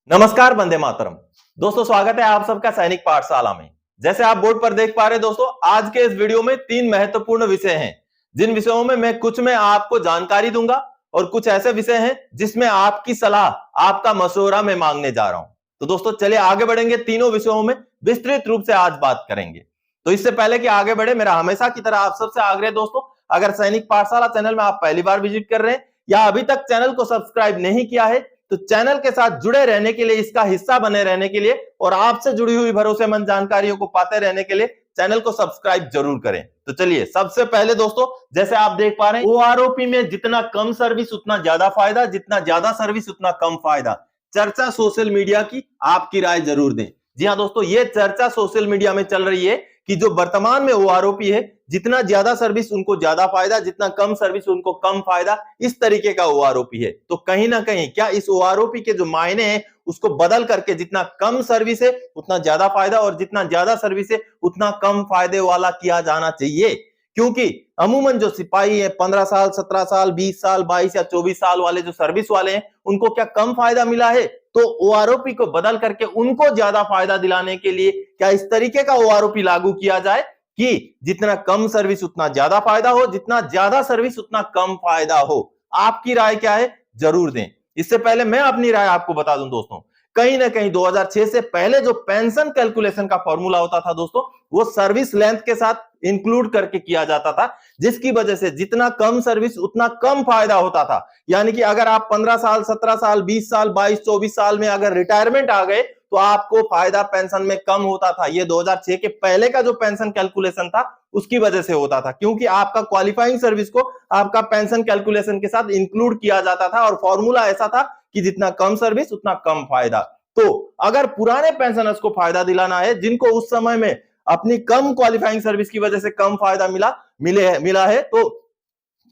नमस्कार, वंदे मातरम। दोस्तों, स्वागत है आप सबका सैनिक पाठशाला में। जैसे आप बोर्ड पर देख पा रहे दोस्तों, आज के इस वीडियो में 3 महत्वपूर्ण विषय हैं, जिन विषयों में मैं कुछ में आपको जानकारी दूंगा और कुछ ऐसे विषय हैं जिसमें आपकी सलाह, आपका मशवरा मैं मांगने जा रहा हूं। तो दोस्तों चलिए आगे बढ़ेंगे, तीनों विषयों में विस्तृत रूप से आज बात करेंगे। तो इससे पहले कि आगे बढ़े, मेरा हमेशा की तरह आप सबसे आग्रह दोस्तों, अगर सैनिक पाठशाला चैनल में आप पहली बार विजिट कर रहे हैं या अभी तक चैनल को सब्सक्राइब नहीं किया है, तो चैनल के साथ जुड़े रहने के लिए, इसका हिस्सा बने रहने के लिए और आपसे जुड़ी हुई भरोसेमंद जानकारियों को पाते रहने के लिए चैनल को सब्सक्राइब जरूर करें। तो चलिए, सबसे पहले दोस्तों, जैसे आप देख पा रहे हैं, ओआरओपी में जितना कम सर्विस उतना ज्यादा फायदा, जितना ज्यादा सर्विस उतना कम फायदा। चर्चा सोशल मीडिया की, आपकी राय जरूर दें। जी हाँ दोस्तों, ये चर्चा सोशल मीडिया में चल रही है कि जो वर्तमान में ओआरओपी है, जितना ज्यादा सर्विस उनको ज्यादा फायदा, जितना कम सर्विस उनको कम फायदा, इस तरीके का ओआरओपी है। तो कहीं ना कहीं क्या इस ओआरओपी के जो मायने हैं उसको बदल करके जितना कम सर्विस है उतना ज्यादा फायदा और जितना ज्यादा सर्विस है उतना कम फायदे वाला किया जाना चाहिए। क्योंकि अमूमन जो सिपाही है 15 साल, 17 साल, 20 साल, 22 या 24 साल वाले जो सर्विस वाले हैं, उनको क्या कम फायदा मिला है? तो ओआरओपी को बदल करके उनको ज्यादा फायदा दिलाने के लिए क्या इस तरीके का ओआरओपी लागू किया जाए कि जितना कम सर्विस उतना ज्यादा फायदा हो, जितना ज्यादा सर्विस उतना कम फायदा हो। आपकी राय क्या है? जरूर दें। इससे पहले मैं अपनी राय आपको बता दूं दोस्तों, कहीं ना कहीं 2006 से पहले जो पेंशन कैलकुलेशन का फॉर्मूला होता था दोस्तों, वो सर्विस लेंथ के साथ इंक्लूड करके किया जाता था, जिसकी वजह से जितना कम सर्विस उतना कम फायदा होता था। यानी कि अगर आप 15 साल, 17 साल, 20 साल, 22, 24 साल में अगर रिटायरमेंट आ गए तो आपको फायदा पेंशन में कम होता था। ये 2006 के पहले का जो पेंशन कैलकुलेशन था उसकी वजह से होता था, क्योंकि आपका क्वालिफाइंग सर्विस को आपका पेंशन कैलकुलेशन के साथ इंक्लूड किया जाता था और फॉर्मूला ऐसा था कि जितना कम सर्विस उतना कम फायदा। तो अगर पुराने पेंशनर्स को फायदा दिलाना है, जिनको उस समय में अपनी कम क्वालिफाइंग सर्विस की वजह से कम फायदा मिला है, तो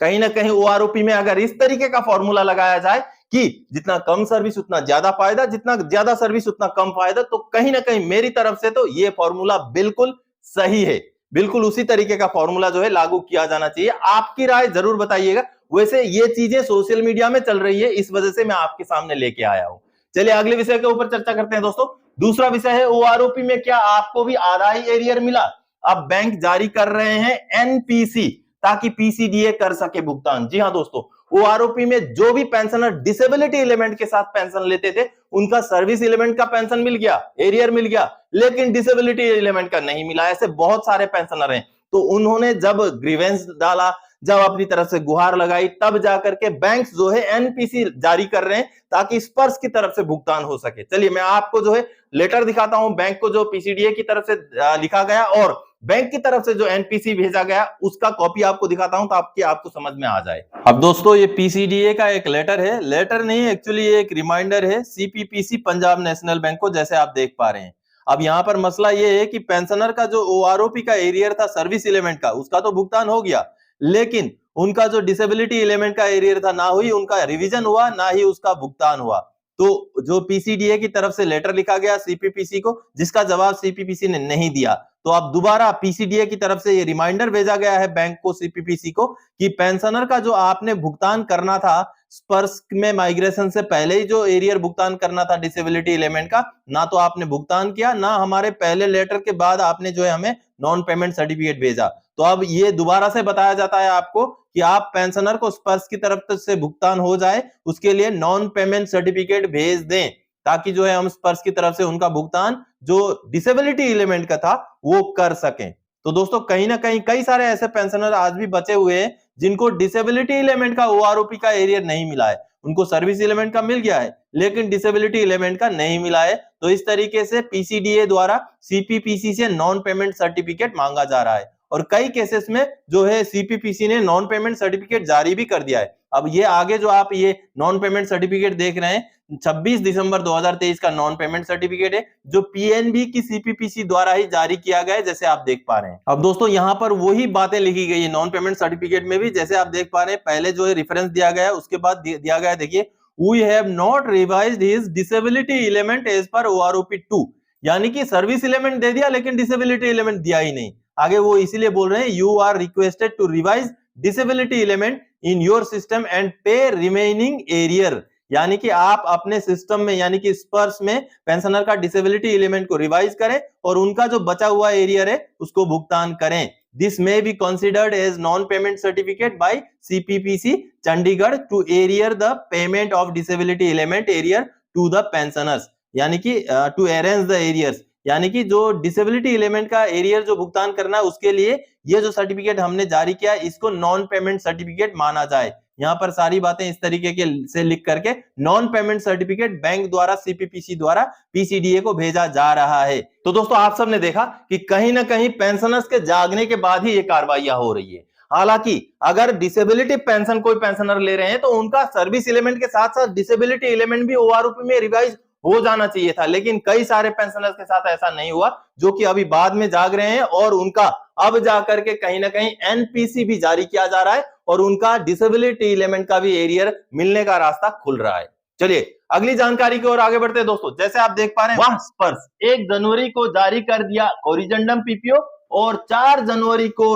कहीं ना कहीं ओआरओपी में अगर इस तरीके का फॉर्मूला लगाया जाए कि जितना कम सर्विस उतना ज्यादा फायदा, जितना ज्यादा सर्विस उतना कम फायदा, तो कहीं ना कहीं मेरी तरफ से तो ये फॉर्मूला बिल्कुल सही है। बिल्कुल उसी तरीके का फॉर्मूला जो है लागू किया जाना चाहिए। आपकी राय जरूर बताइएगा। वैसे ये चीजें सोशल मीडिया में चल रही है, इस वजह से मैं आपके सामने लेके आया हूं। चलिए अगले विषय के ऊपर चर्चा करते हैं दोस्तों। दूसरा विषय है ओआरओपी में क्या आपको भी आधा ही एरियर मिला? अब बैंक जारी कर रहे हैं एनपीसी, ताकि पीसीडीए कर सके भुगतान। जी हाँ दोस्तों, ओआरओपी में जो भी पेंशनर डिसेबिलिटी एलिमेंट के साथ पेंशन लेते थे, उनका सर्विस एलिमेंट का पेंशन मिल गया, एरियर मिल गया, लेकिन डिसेबिलिटी एलिमेंट का नहीं मिला। ऐसे बहुत सारे पेंशनर हैं। तो उन्होंने जब ग्रीवेंस डाला, जब अपनी तरफ से गुहार लगाई, तब जाकर के बैंक जो है एनपीसी जारी कर रहे हैं ताकि स्पर्श की तरफ से भुगतान हो सके। चलिए मैं आपको जो है लेटर दिखाता हूं, बैंक को जो पीसीडीए की तरफ से लिखा गया और बैंक की तरफ से जो एनपीसी भेजा गया, उसका कॉपी आपको दिखाता हूं ताकि आपको समझ में आ जाए। अब दोस्तों, ये पीसीडीए का एक लेटर है, लेटर नहीं एक्चुअली एक रिमाइंडर है सीपीपीसी पंजाब नेशनल बैंक को, जैसे आप देख पा रहे हैं। अब यहां पर मसला ये है कि पेंशनर का जो ओआरओपी का एरियर था सर्विस एलिमेंट का, उसका तो भुगतान हो गया, लेकिन उनका जो डिसेबिलिटी एलिमेंट का एरियर था, ना ही उनका रिवीजन हुआ, ना ही उसका भुगतान हुआ। तो जो पीसीडीए की तरफ से लेटर लिखा गया सीपीपीसी को, जिसका जवाब सीपीपीसी ने नहीं दिया, तो अब दोबारा पीसीडीए की तरफ से ये रिमाइंडर भेजा गया है बैंक को, सीपीपीसी को, कि पेंशनर का जो आपने भुगतान करना था स्पर्श में माइग्रेशन से पहले ही जो एरियर भुगतान करना था डिसेबिलिटी एलिमेंट का, ना तो आपने भुगतान किया, ना हमारे पहले लेटर के बाद आपने जो है हमें नॉन पेमेंट सर्टिफिकेट भेजा। तो अब ये दोबारा से बताया जाता है आपको कि आप पेंशनर को स्पर्श की तरफ से भुगतान हो जाए, उसके लिए नॉन पेमेंट सर्टिफिकेट भेज दें, ताकि जो है हम स्पर्श की तरफ से उनका भुगतान जो डिसेबिलिटी एलिमेंट का था वो कर सकें। तो दोस्तों, कहीं ना कहीं कई सारे ऐसे पेंशनर आज भी बचे हुए हैं जिनको डिसेबिलिटी एलिमेंट का ओआरओपी का एरियर नहीं मिला है। उनको सर्विस एलिमेंट का मिल गया है, लेकिन डिसेबिलिटी एलिमेंट का नहीं मिला है। तो इस तरीके से पीसीडीए द्वारा सीपीपीसी से नॉन पेमेंट सर्टिफिकेट मांगा जा रहा है और कई केसेस में जो है सीपीपीसी ने नॉन पेमेंट सर्टिफिकेट जारी भी कर दिया है। अब ये आगे जो आप ये नॉन पेमेंट सर्टिफिकेट देख रहे हैं, 26 दिसंबर 2023 का नॉन पेमेंट सर्टिफिकेट है, जो पीएनबी की सीपीपीसी द्वारा ही जारी किया गया है, जैसे आप देख पा रहे हैं। अब दोस्तों, यहां पर वही बातें लिखी गई है नॉन पेमेंट सर्टिफिकेट में भी, जैसे आप देख पा रहे हैं। पहले जो है रेफरेंस दिया गया है, उसके बाद दिया गया है, देखिए, we have not revised his disability element as per OROP 2, यानी कि सर्विस एलिमेंट दे दिया लेकिन डिसेबिलिटी एलिमेंट दिया ही नहीं। आगे वो इसीलिए बोल रहे हैं, you are requested to revise disability element in your system and pay remaining arrear, यानी कि आप अपने सिस्टम में यानी कि स्पर्श में पेंशनर का डिसेबिलिटी एलिमेंट को रिवाइज करें और उनका जो बचा हुआ एरियर है उसको भुगतान करें। This may be considered as non payment certificate by CPPC Chandigarh to arrear the payment of disability element arrear to the pensioners, यानी कि टू अरेंज द एरियर्स, यानी कि जो डिसेबिलिटी एलिमेंट का एरियर जो भुगतान करना है उसके लिए ये जो सर्टिफिकेट हमने जारी किया इसको नॉन पेमेंट सर्टिफिकेट माना जाए। यहाँ पर सारी बातें इस तरीके के से लिख करके नॉन पेमेंट सर्टिफिकेट बैंक द्वारा CPPC द्वारा PCDA को भेजा जा रहा है। तो दोस्तों आप सबने देखा कि कहीं ना कहीं पेंशनर्स के जागने के बाद ही ये कार्रवाइयां हो रही है। हालांकि अगर डिसेबिलिटी पेंशन कोई पेंशनर ले रहे हैं तो उनका सर्विस एलिमेंट के साथ साथ डिसेबिलिटी एलिमेंट भी OROP में रिवाइज हो जाना चाहिए था, लेकिन कई सारे पेंशनर्स के साथ ऐसा नहीं हुआ जो कि अभी बाद में जाग रहे हैं और उनका अब जाकर के कहीं ना कहीं NPC भी जारी किया जा रहा है और उनका डिसेबिलिटी एलिमेंट का भी एरियर मिलने का रास्ता खुल रहा है। चलिए अगली जानकारी की ओर आगे बढ़ते हैं दोस्तों। जैसे आप देख पा रहे हैं, वह स्पर्श 1 जनवरी को जारी कर दिया कोरिजेंडम PPO और 4 जनवरी को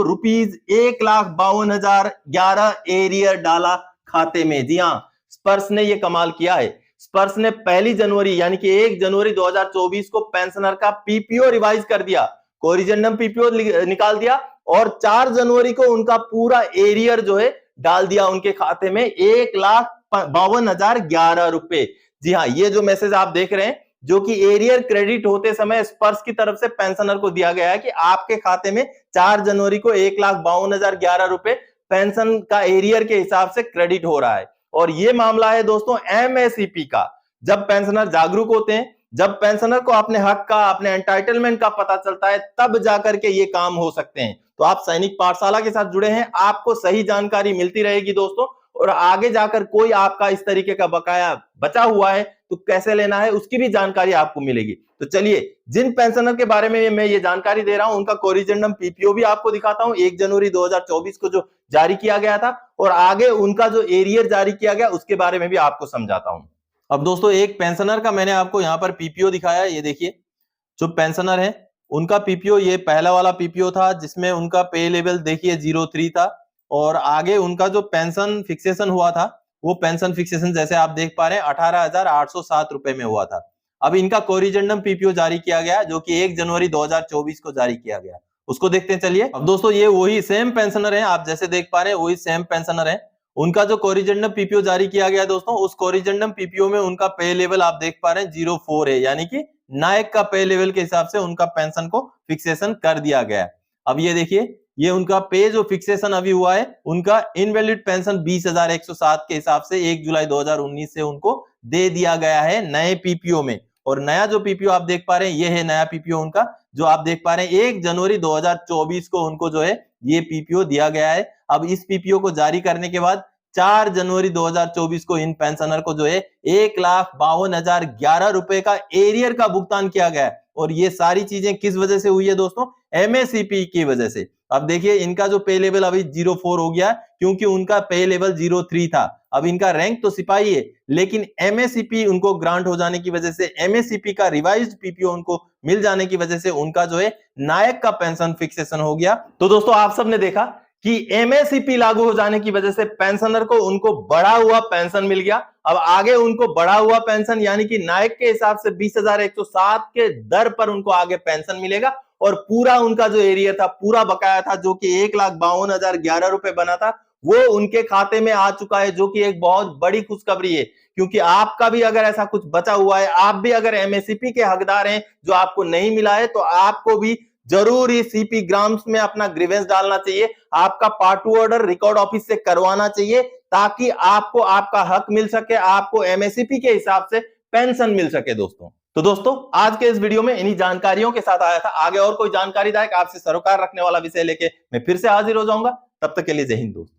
₹1,52,011 एरियर डाला खाते में। जी हाँ, स्पर्श ने यह कमाल किया है। स्पर्श ने 1 जनवरी यानी कि 1 जनवरी 2024 को पेंशनर का PPO रिवाइज कर दिया, कोरिजेंडम PPO निकाल दिया और 4 जनवरी को उनका पूरा एरियर जो है डाल दिया उनके खाते में ₹1,52,011। जी हाँ, ये जो मैसेज आप देख रहे हैं जो कि एरियर क्रेडिट होते समय स्पर्श की तरफ से पेंशनर को दिया गया है कि आपके खाते में 4 जनवरी को ₹1,52,011 पेंशन का एरियर के हिसाब से क्रेडिट हो रहा है। और ये मामला है दोस्तों MACP का। जब पेंशनर जागरूक होते हैं, जब पेंशनर को अपने हक का, अपने एंटाइटलमेंट का पता चलता है, तब जाकर के ये काम हो सकते हैं। तो आप सैनिक पाठशाला के साथ जुड़े हैं, आपको सही जानकारी मिलती रहेगी दोस्तों, और आगे जाकर कोई आपका इस तरीके का बकाया बचा हुआ है तो कैसे लेना है उसकी भी जानकारी आपको मिलेगी। तो चलिए, जिन पेंशनर के बारे में मैं ये जानकारी दे रहा हूं उनका कोरिजेंडम PPO भी आपको दिखाता हूं, 1 जनवरी 2024 को जो जारी किया गया था, और आगे उनका जो एरियर जारी किया गया उसके बारे में भी आपको समझाता हूं। अब दोस्तों एक पेंशनर का मैंने आपको यहाँ पर PPO दिखाया, ये देखिए जो पेंशनर है उनका PPO, ये पहला वाला PPO था जिसमें उनका पे लेवल देखिए 03 था और आगे उनका जो पेंशन फिक्सेशन हुआ था वो पेंशन फिक्सेशन जैसे आप देख पा रहे हैं 18,807 रुपए में हुआ था। अब इनका कोरिजेंडम PPO जारी किया गया जो कि 1 जनवरी 2024 को जारी किया गया, उसको देखते हैं। चलिए, अब दोस्तों ये वही सेम पेंशनर हैं, आप जैसे देख पा रहे हैं वही सेम पेंशनर हैं। उनका जो कोरिजेंडम PPO जारी किया गया दोस्तों, उस कोरिजेंडम PPO में उनका पे लेवल आप देख पा रहे हैं 04 है, यानी कि नायक का पे लेवल के हिसाब से उनका पेंशन को फिक्सेशन कर दिया गया। अब ये देखिए, ये उनका पे जो फिक्सेशन अभी हुआ है, उनका इनवैलिड पेंशन 20,107 के हिसाब से 1 जुलाई 2019 से उनको दे दिया गया है नए PPO में। और नया जो PPO आप देख पा रहे हैं ये है नया PPO उनका, जो आप देख पा रहे हैं 1 जनवरी 2024 को उनको जो है ये PPO दिया गया है। अब इस PPO को जारी करने के बाद 4 जनवरी 2024 को इन पेंशनर को जो है ₹1,52,011 का एरियर का भुगतान किया गया है। और ये सारी चीजें किस वजह से हुई है दोस्तों? MACP की वजह से। अब देखिए, इनका जो पे लेवल अभी 04 हो गया क्योंकि उनका पे लेवल 03 था। अब इनका रैंक तो सिपाही है, लेकिन MACP उनको ग्रांट हो जाने की वजह से, MACP का रिवाइज्ड PPO उनको मिल जाने की वजह से उनका जो है नायक का पेंशन फिक्सेशन हो गया। तो दोस्तों आप सबने देखा कि MACP लागू हो जाने की वजह से पेंशनर को उनको बढ़ा हुआ पेंशन मिल गया। अब आगे उनको बढ़ा हुआ पेंशन यानी कि नायक के हिसाब से 20,107 के दर पर उनको आगे पेंशन मिलेगा और पूरा उनका जो एरियर था, पूरा बकाया था जो कि ₹1,52,011 बना था, वो उनके खाते में आ चुका है, जो कि एक बहुत बड़ी खुशखबरी है। क्योंकि आपका भी अगर ऐसा कुछ बचा हुआ है, आप भी अगर MACP के हकदार हैं जो आपको नहीं मिला है, तो आपको भी जरूर ही CP ग्राम्स में अपना ग्रीवेंस डालना चाहिए, आपका पार्ट 2 ऑर्डर रिकॉर्ड ऑफिस से करवाना चाहिए ताकि आपको आपका हक मिल सके, आपको MACP के हिसाब से पेंशन मिल सके दोस्तों। तो दोस्तों आज के इस वीडियो में इन्हीं जानकारियों के साथ आया था। आगे और कोई जानकारीदायक आपसे सरोकार रखने वाला विषय लेके मैं फिर से हाजिर हो जाऊंगा। तब तक के लिए जय हिंद दोस्तों।